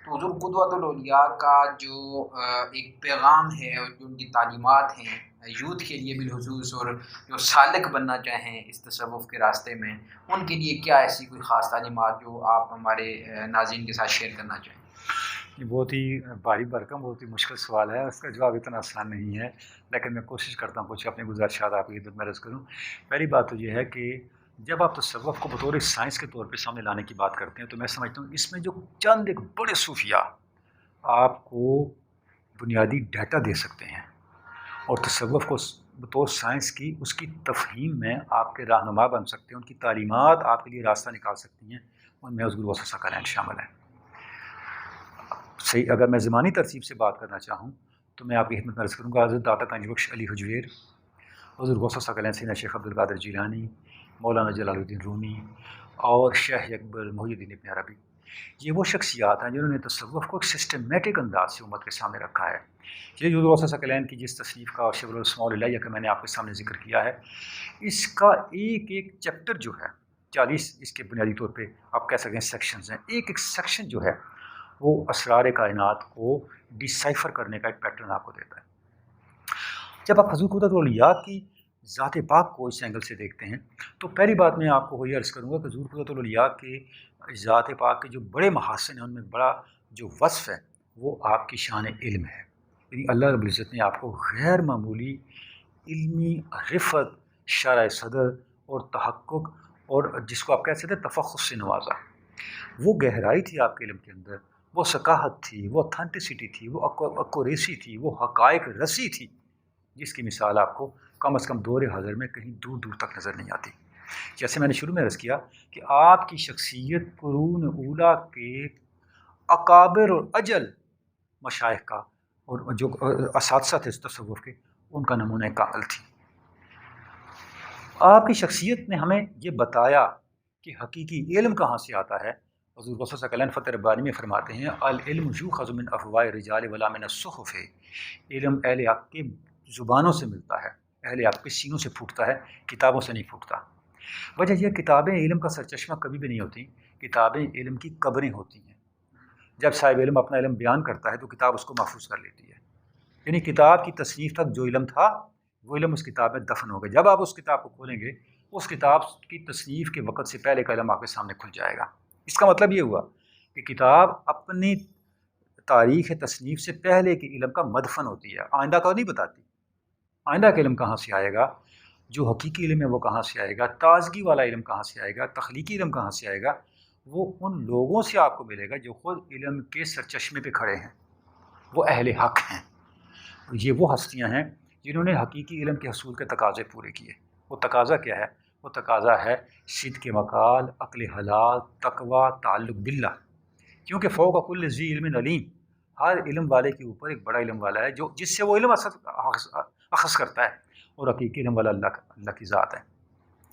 تو حضور قدوۃ العلیاء کا جو ایک پیغام ہے اور جو ان کی تعلیمات ہیں یوتھ کے لیے بالخصوص، اور جو سالک بننا چاہیں اس تصوف کے راستے میں، ان کے لیے کیا ایسی کوئی خاص تعلیمات جو آپ ہمارے ناظرین کے ساتھ شیئر کرنا چاہیں؟ یہ بہت ہی بھاری بھرکم، بہت ہی مشکل سوال ہے، اس کا جواب اتنا آسان نہیں ہے، لیکن میں کوشش کرتا ہوں کچھ اپنے گزارشات آپ کی خدمت میں عرض کروں۔ پہلی بات تو یہ ہے کہ جب آپ تصوف کو بطور سائنس کے طور پہ سامنے لانے کی بات کرتے ہیں تو میں سمجھتا ہوں اس میں جو چند ایک بڑے صوفیاء آپ کو بنیادی ڈیٹا دے سکتے ہیں اور تصوف کو بطور سائنس کی اس کی تفہیم میں آپ کے رہنما بن سکتے ہیں، ان کی تعلیمات آپ کے لیے راستہ نکال سکتی ہیں، ان میں حضور غوث ثقلین شامل ہیں۔ صحیح، اگر میں زمانی ترتیب سے بات کرنا چاہوں تو میں آپ کی خدمت میں عرض کروں گا حضرت داتا گنج بخش علی حجویر، حضور غوث ثقلین سیدنا شیخ عبد القادر جیلانی، مولانا جلال الدین رومی اور شیخ اکبر محی الدین ابن عربی، یہ وہ شخصیات ہیں جنہوں نے تصوف کو ایک سسٹمیٹک انداز سے امت کے سامنے رکھا ہے۔ یہ حضور غوث ثقلین کی جس تصنیف کا شبر الاسماء الالہیہ کا میں نے آپ کے سامنے ذکر کیا ہے، اس کا ایک ایک چیپٹر جو ہے 40 اس کے بنیادی طور پہ آپ کہہ سکتے ہیں سیکشنز ہیں، ایک ایک سیکشن جو ہے وہ اسرار کائنات کو ڈیسائفر کرنے کا ایک پیٹرن آپ کو دیتا ہے۔ جب آپ حضور قدرۃ العلیاء کی ذات پاک کو اس اینگل سے دیکھتے ہیں تو پہلی بات میں آپ کو وہی عرض کروں گا کہ حضور قدرۃ الاولیاء کے ذات پاک کے جو بڑے محاسن ہیں ان میں بڑا جو وصف ہے وہ آپ کی شان علم ہے. یعنی اللہ رب العزت نے آپ کو غیر معمولی علمی رفت، شرح صدر اور تحقق اور جس کو آپ کہہ سکتے ہیں تفخص سے نوازا. وہ گہرائی تھی آپ کے علم کے اندر، وہ ثقافت تھی، وہ اتھینٹسٹی تھی، وہ ایکوریسی تھی، وہ حقائق رسی تھی جس کی مثال آپ کو کم از کم دور حاضر میں کہیں دور دور تک نظر نہیں آتی. جیسے میں نے شروع میں عرض کیا کہ آپ کی شخصیت قرون اولیٰ کے اکابر اور اجل مشائخ کا اور جو اساتذہ تھے تصوف کے ان کا نمونہ کامل تھی. آپ کی شخصیت نے ہمیں یہ بتایا کہ حقیقی علم کہاں سے آتا ہے. حضور غوث ثقلین فتح ربانی میں فرماتے ہیں العلم یؤخذ من افواہ الرجال ولا من الصحف. علم اہل حق کی زبانوں سے ملتا ہے، اہل حق کے سینوں سے پھوٹتا ہے، کتابوں سے نہیں پھوٹتا. وجہ یہ کتابیں علم کا سرچشمہ کبھی بھی نہیں ہوتی، کتابیں علم کی قبریں ہوتی ہیں. جب صاحب علم اپنا علم بیان کرتا ہے تو کتاب اس کو محفوظ کر لیتی ہے. یعنی کتاب کی تصنیف تک جو علم تھا وہ علم اس کتاب میں دفن ہو گیا. جب آپ اس کتاب کو کھولیں گے اس کتاب کی تصنیف کے وقت سے پہلے کا علم آپ کے سامنے کھل جائے گا. اس کا مطلب یہ ہوا کہ کتاب اپنی تاریخ تصنیف سے پہلے کے علم کا مدفن ہوتی ہے، آئندہ کا نہیں بتاتی. آئندہ کا علم کہاں سے آئے گا، جو حقیقی علم ہے وہ کہاں سے آئے گا، تازگی والا علم کہاں سے آئے گا، تخلیقی علم کہاں سے آئے گا، وہ ان لوگوں سے آپ کو ملے گا جو خود علم کے سرچشمے پہ کھڑے ہیں، وہ اہل حق ہیں. یہ وہ ہستیاں ہیں جنہوں نے حقیقی علم کے حصول کے تقاضے پورے کیے. وہ تقاضا کیا ہے؟ وہ تقاضا ہے صدق مقال، عقل حلال، تقوی، تعلق باللہ. کیونکہ فوق کل ذی علم علیم، ہر علم والے کے اوپر ایک بڑا علم والا ہے جو جس سے وہ علم اخذ کرتا ہے، اور حقیقی علم والا اللہ کی ذات ہے.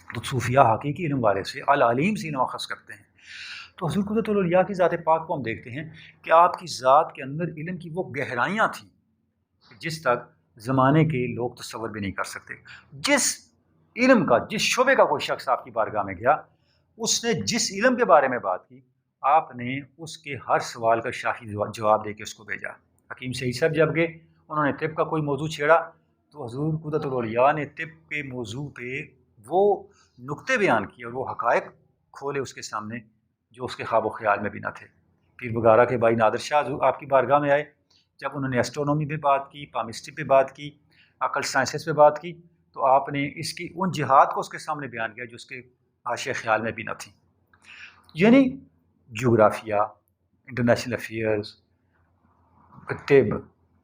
تو صوفیاء حقیقی علم والے سے العلیم سے علم اخذ کرتے ہیں. تو حضور قدرۃ الاولیاء کی ذات پاک کو ہم دیکھتے ہیں کہ آپ کی ذات کے اندر علم کی وہ گہرائیاں تھیں جس تک زمانے کے لوگ تصور بھی نہیں کر سکتے. جس علم کا، جس شعبے کا کوئی شخص آپ کی بارگاہ میں گیا، اس نے جس علم کے بارے میں بات کی، آپ نے اس کے ہر سوال کا شافی جواب دے کے اس کو بھیجا. حکیم سعید صاحب جب گئے، انہوں نے طب کا کوئی موضوع چھیڑا تو حضور قدرۃ الاولیاء نے طب کے موضوع پہ وہ نقطے بیان کیے اور وہ حقائق کھولے اس کے سامنے جو اس کے خواب و خیال میں بھی نہ تھے. پیر بگارا کے بھائی نادر شاہ آپ کی بارگاہ میں آئے، جب انہوں نے ایسٹرونومی پہ بات کی، پامسٹری پہ بات کی، عقل سائنسز پہ بات کی، تو آپ نے اس کی ان جہاد کو اس کے سامنے بیان کیا جو اس کے حاشیہ خیال میں بھی نہ تھیں. یعنی جغرافیہ، انٹرنیشنل افیئرز، طب،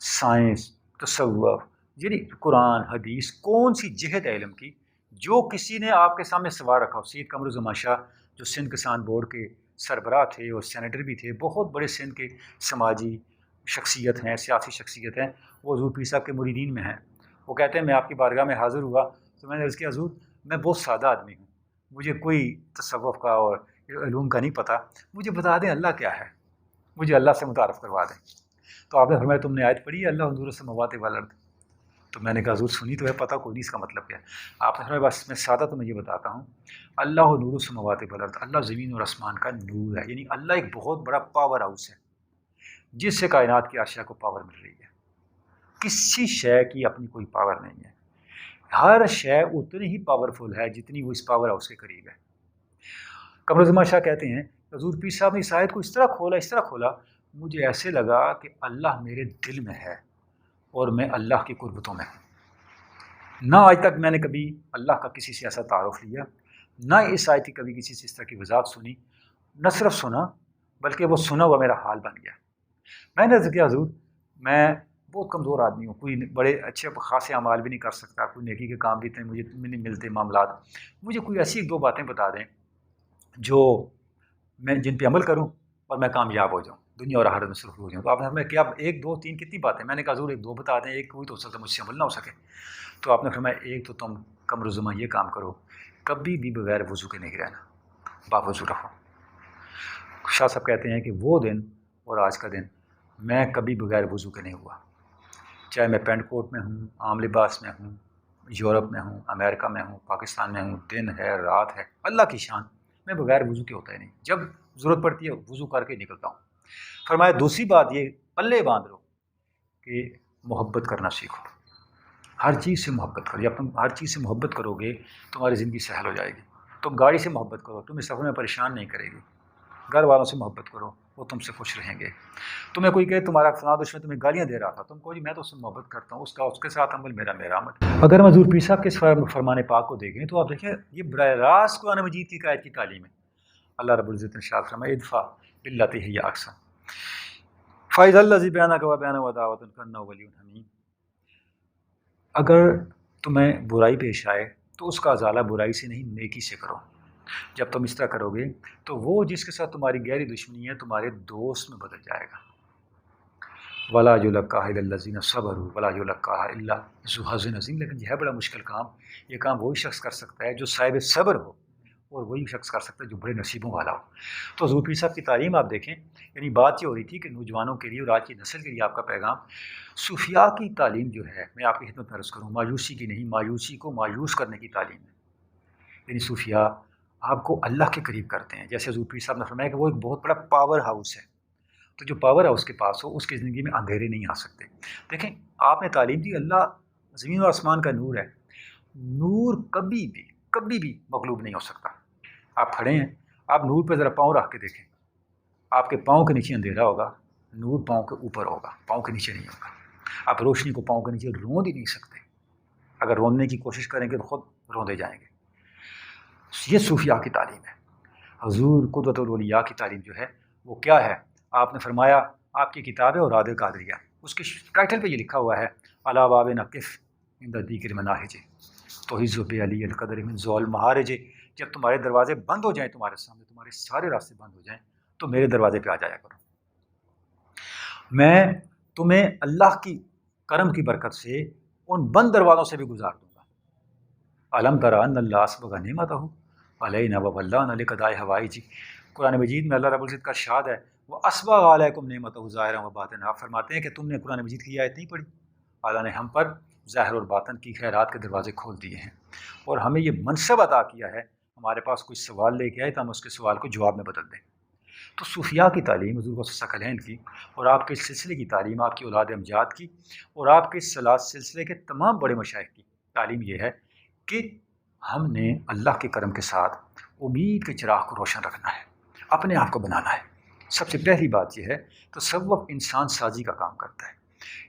سائنس، تصوف، یعنی قرآن حدیث، کون سی جہت ہے علم کی جو کسی نے آپ کے سامنے سوال رکھا ہو. سید قمرالزمان شاہ جو سندھ کسان بورڈ کے سربراہ تھے اور سینیٹر بھی تھے، بہت بڑے سندھ کے سماجی شخصیت ہیں، سیاسی شخصیت ہیں، وہ حضور پیر صاحب کے مریدین میں ہیں. وہ کہتے ہیں میں آپ کی بارگاہ میں حاضر ہوا تو میں نے عرض کیا حضور میں بہت سادہ آدمی ہوں، مجھے کوئی تصوف کا اور علوم کا نہیں پتہ، مجھے بتا دیں اللہ کیا ہے، مجھے اللہ سے متعارف کروا دیں. تو آپ نے فرمایا تم نے آیت پڑھی ہے اللہ نور السماوات والارض؟ تو میں نے کہا حضور سنی تو ہے، پتہ کوئی نہیں اس کا مطلب کیا ہے. آپ نے فرمایا بس میں سادہ تمہیں یہ بتاتا ہوں، اللہ نور السماوات والارض، اللہ زمین اور آسمان کا نور ہے. یعنی اللہ ایک بہت بڑا پاور ہاؤس ہے جس سے کائنات کی اشیاء کو پاور مل رہی ہے. کسی شے کی اپنی کوئی پاور نہیں ہے، ہر شے اتنی ہی پاورفل ہے جتنی وہ اس پاور ہاؤس کے قریب ہے. قمرالزمان شاہ کہتے ہیں حضور پیر صاحب نے اس آیت کو اس طرح کھولا مجھے ایسے لگا کہ اللہ میرے دل میں ہے اور میں اللہ کی قربتوں میں ہوں. نہ آج تک میں نے کبھی اللہ کا کسی سے ایسا تعارف لیا، نہ اس آیت کی کبھی کسی سے اس طرح کی وضاحت سنی، نہ صرف سنا بلکہ وہ سنا ہوا میرا حال بن گیا. میں نے عرض کیا حضور میں بہت کمزور آدمی ہوں، کوئی بڑے اچھے خاصے اعمال بھی نہیں کر سکتا، کوئی نیکی کے کام بھی اتنے مجھے نہیں ملتے معاملات، مجھے کوئی ایسی ایک دو باتیں بتا دیں جو میں جن پہ عمل کروں اور میں کامیاب ہو جاؤں، دنیا اور آخرت میں سرخرو ہو جاؤں. تو آپ نے ہمیں کیا ایک دو تین کتنی باتیں؟ میں نے کہا حضور ایک دو بتا دیں، ایک کوئی تو ہو سکتا مجھ سے عمل نہ ہو سکے. تو آپ نے فرمایا ایک تو تم قمرالزمان یہ کام کرو کبھی بھی بغیر وضو کے نہیں رہنا، باوضو رہو. شاہ صاحب کہتے ہیں کہ وہ دن اور آج کا دن میں کبھی بغیر وضو کے نہیں ہوا، چاہے میں پینٹ کوٹ میں ہوں، عام لباس میں ہوں، یورپ میں ہوں، امریکہ میں ہوں، پاکستان میں ہوں، دن ہے رات ہے، اللہ کی شان، میں بغیر وضو کے ہوتا ہی نہیں. جب ضرورت پڑتی ہے وضو کر کے نکلتا ہوں. فرمایا دوسری بات یہ پلے باندھ لو کہ محبت کرنا سیکھو. ہر چیز سے محبت کرو. جب تم ہر چیز سے محبت کرو گے تمہاری زندگی سہل ہو جائے گی. تم گاڑی سے محبت کرو, تم اس سفر میں پریشان نہیں کرے گی. گھر والوں سے محبت کرو, وہ تم سے خوش رہیں گے. تمہیں کوئی کہے تمہارا فلاں دشمن تمہیں گالیاں دے رہا تھا, تم کہو جی میں تو اس سے محبت کرتا ہوں, اس کے ساتھ عمل میرا عمل. اگر ہم حضور پیر صاحب کے فرمان پاک کو دیکھیں تو آپ دیکھیں یہ براہ راست قرآن مجید کی آیت کی تعلیم ہے. اللہ رب العزت نے ارشاد فرمایا ادفع باللتی ہی احسن فاذا الذی بینک و بینہ عداوۃ کانہ ولی حمیم. اگر تمہیں برائی پیش آئے تو اس کا ازالہ برائی سے نہیں نیکی سے کرو. جب تم اس طرح کرو گے تو وہ جس کے ساتھ تمہاری گہری دشمنی ہے تمہارے دوست میں بدل جائے گا. ولا یلقاها الا الذین صبروا ولا یلقاها الا ذو حظ عظیم. لیکن یہ ہے بڑا مشکل کام. یہ کام وہی شخص کر سکتا ہے جو صاحب صبر ہو, اور وہی شخص کر سکتا ہے جو بڑے نصیبوں والا ہو. تو حضور پیر صاحب کی تعلیم آپ دیکھیں, یعنی بات یہ ہو رہی تھی کہ نوجوانوں کے لیے اور آج کی نسل کے لیے آپ کا پیغام صوفیاء کی تعلیم جو ہے میں آپ کی خدمت میں عرض کروں, مایوسی کی نہیں, مایوسی کو مایوس کرنے کی تعلیم ہے. یعنی صوفیاء آپ کو اللہ کے قریب کرتے ہیں. جیسے حضور پیر صاحب نے فرمایا کہ وہ ایک بہت بڑا پاور ہاؤس ہے, تو جو پاور ہاؤس کے پاس ہو اس کی زندگی میں اندھیرے نہیں آ سکتے. دیکھیں آپ نے تعلیم دی اللہ زمین و آسمان کا نور ہے, نور کبھی بھی مغلوب نہیں ہو سکتا. آپ کھڑے ہیں, آپ نور پہ ذرا پاؤں رکھ کے دیکھیں, آپ کے پاؤں کے نیچے اندھیرا ہوگا, نور پاؤں کے اوپر ہوگا, پاؤں کے نیچے نہیں ہوگا. آپ روشنی کو پاؤں کے نیچے روند ہی نہیں سکتے. اگر روندنے کی کوشش کریں گے تو خود روندے جائیں گے. یہ صوفیاء کی تعلیم ہے. حضور قدوۃ الاولیاء کی تعلیم جو ہے وہ کیا ہے؟ آپ نے فرمایا آپ کی کتاب ہے اوراد قادریہ, اس کے ٹائٹل پہ یہ لکھا ہوا ہے علی باب نقف عند ذکر مناہج توحید علی القدر من ذوال المعارج. جب تمہارے دروازے بند ہو جائیں, تمہارے سامنے تمہارے سارے راستے بند ہو جائیں, تو میرے دروازے پہ آ جایا کرو. میں تمہیں اللہ کی کرم کی برکت سے ان بند دروازوں سے بھی گزار دوں گا. علم تری ان اللہ اسبغ نعمتہ علینا وولانا لقضاء حوائج. قرآن مجید میں اللہ رب العزت کا ارشاد ہے وہ اسبغ علیکم نعمتہ ظاہرا و باطنا. آپ فرماتے ہیں کہ تم نے قرآن مجید کی یہ آیت نہیں پڑھی, اللہ نے ہم پر ظاہر اور باطن کی خیرات کے دروازے کھول دیے ہیں, اور ہمیں یہ منصب عطا کیا ہے ہمارے پاس کوئی سوال لے کے آئے تو ہم اس کے سوال کو جواب میں بدل دیں. تو صوفیاء کی تعلیم حضور ثقلین کی اور آپ کے سلسلے کی تعلیم, آپ کی اولاد امجاد کی اور آپ کے سلسلے کے تمام بڑے مشائخ کی تعلیم یہ ہے کہ ہم نے اللہ کے کرم کے ساتھ امید کے چراغ کو روشن رکھنا ہے, اپنے آپ کو بنانا ہے. سب سے پہلی بات یہ ہے تصوف انسان سازی کا کام کرتا ہے.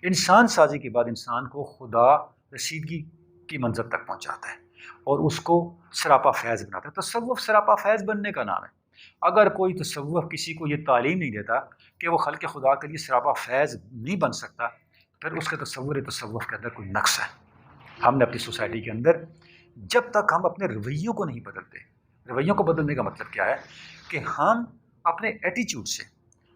انسان سازی کے بعد انسان کو خدا رسیدگی کی منزل تک پہنچاتا ہے اور اس کو سراپا فیض بناتا ہے. تصوف سراپا فیض بننے کا نام ہے. اگر کوئی تصوف کسی کو یہ تعلیم نہیں دیتا کہ وہ خلق خدا کے لیے سراپا فیض نہیں بن سکتا, پھر اس کے تصوف کے اندر کوئی نقص ہے. ہم نے اپنی سوسائٹی کے اندر جب تک ہم اپنے رویوں کو نہیں بدلتے, رویوں کو بدلنے کا مطلب کیا ہے کہ ہم اپنے ایٹیچیوڈ سے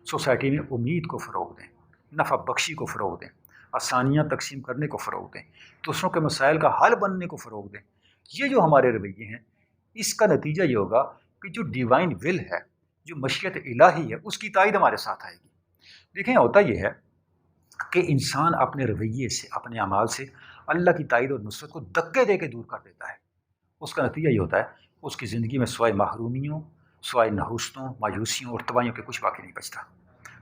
سوسائٹی میں امید کو فروغ دیں, نفع بخشی کو فروغ دیں, آسانیاں تقسیم کرنے کو فروغ دیں, دوسروں کے مسائل کا حل بننے کو فروغ دیں. یہ جو ہمارے رویے ہیں اس کا نتیجہ یہ ہوگا کہ جو ڈیوائن ول ہے, جو مشیت الہی ہے, اس کی تائید ہمارے ساتھ آئے گی. دیکھیں ہوتا یہ ہے کہ انسان اپنے رویے سے, اپنے اعمال سے اللہ کی تائید اور نصرت کو دھکے دے کے دور کر دیتا ہے. اس کا نتیجہ یہ ہوتا ہے اس کی زندگی میں سوائے محرومیوں, سوائے نحوستوں, مایوسیوں اور تباہیوں کے کچھ باقی نہیں بچتا.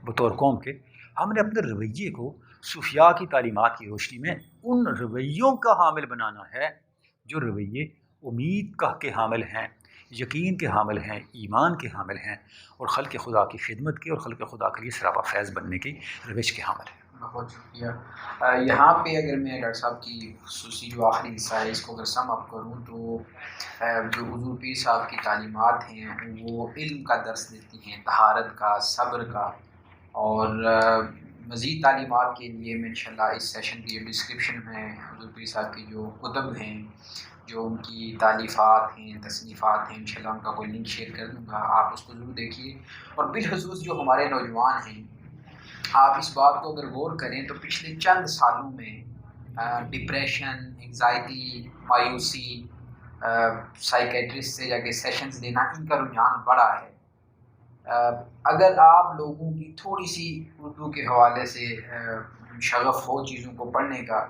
بطور قوم کے ہم نے اپنے رویے کو صوفیاء کی تعلیمات کی روشنی میں ان رویوں کا حامل بنانا ہے جو رویے امید کا کے حامل ہیں, یقین کے حامل ہیں, ایمان کے حامل ہیں, اور خلق خدا کی خدمت کے اور خلق خدا کے لیے سراپا فیض بننے کی روش کے حامل ہیں. بہت شکریہ. یہاں پہ اگر میں ڈاکٹر صاحب کی خصوصی جو آخری حصہ ہے اس کو اگر سم اپ کروں تو جو حضور پیر صاحب کی تعلیمات ہیں وہ علم کا درس دیتی ہیں, طہارت کا, صبر کا, اور مزید تعلیمات کے لیے میں انشاءاللہ اس سیشن کی جو ڈسکرپشن میں حضور پیر صاحب کی جو کتب ہیں, جو ان کی تالیفات ہیں, تصنیفات ہیں, انشاءاللہ ان کا کوئی لنک شیئر کر دوں گا, آپ اس کو ضرور دیکھیے. اور بالخصوص جو ہمارے نوجوان ہیں, آپ اس بات کو اگر غور کریں تو پچھلے چند سالوں میں ڈپریشن, انگزائٹی, مایوسی, سائیکیٹرسٹ سے جا کے سیشنز لینا, ان کا رجحان بڑا ہے. اگر آپ لوگوں کی تھوڑی سی اردو کے حوالے سے شغف ہو چیزوں کو پڑھنے کا,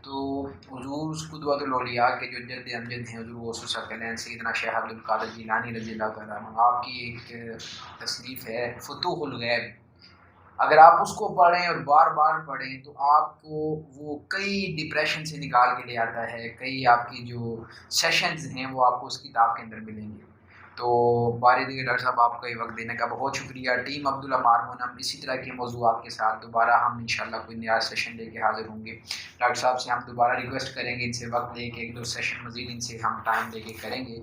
تو حضور قدوۃ الاولیاء کے جو جد امجد ہیں حضور غوث ثقلین سیدنا شیخ عبد القادر جیلانی رضی اللہ تعالیٰ عنہ, آپ کی ایک تصنیف ہے فتوح الغیب. اگر آپ اس کو پڑھیں اور بار بار پڑھیں تو آپ کو وہ کئی ڈپریشن سے نکال کے لے آتا ہے، کئی آپ کی جو سیشنز ہیں وہ آپ کو اس کتاب کے اندر ملیں گے۔ تو بارے دیگر ڈاکٹر صاحب آپ کا یہ وقت دینے کا بہت شکریہ۔ ٹیم عبدالعمار مونم اسی طرح کے موضوعات کے ساتھ دوبارہ ہم انشاءاللہ کوئی نیا سیشن لے کے حاضر ہوں گے۔ ڈاکٹر صاحب سے ہم دوبارہ ریکویسٹ کریں گے ان سے وقت لے کے 1-2 سیشن مزید ان سے ہم ٹائم لے کے کریں گے،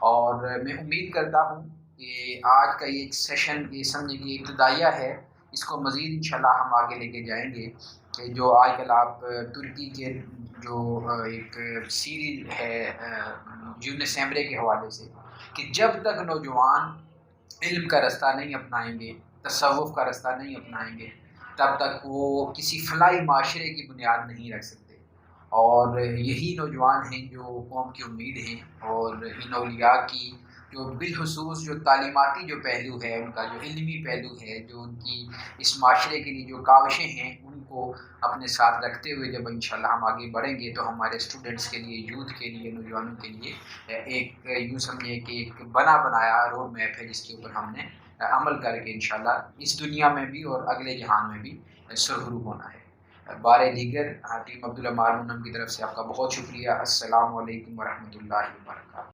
اور میں امید کرتا ہوں کہ آج کا یہ سیشن یہ سمجھے کہ ابتدائیہ ہے، اس کو مزید انشاءاللہ ہم آگے لے کے جائیں گے، کہ جو آج کل آپ ترکی کے جو ایک سیریز ہے یونس ایمرے کے حوالے سے، کہ جب تک نوجوان علم کا رستہ نہیں اپنائیں گے، تصوف کا رستہ نہیں اپنائیں گے، تب تک وہ کسی فلاحی معاشرے کی بنیاد نہیں رکھ سکتے۔ اور یہی نوجوان ہیں جو قوم کی امید ہیں، اور ان اولیاء کی جو بالخصوص جو تعلیماتی جو پہلو ہے، ان کا جو علمی پہلو ہے، جو ان کی اس معاشرے کے لیے جو کاوشیں ہیں، ان کو اپنے ساتھ رکھتے ہوئے جب انشاءاللہ ہم آگے بڑھیں گے تو ہمارے اسٹوڈنٹس کے لیے، یوتھ کے لیے، نوجوانوں کے لیے ایک یوں سمجھے کہ ایک بنا بنایا روڈ میپ ہے، جس کے اوپر ہم نے عمل کر کے انشاءاللہ اس دنیا میں بھی اور اگلے جہان میں بھی سرخرو ہونا ہے۔ بارے دیگر ٹیم عبدالعمار مونم کی طرف سے آپ کا بہت شکریہ۔ السلام علیکم ورحمۃ اللہ وبرکاتہ۔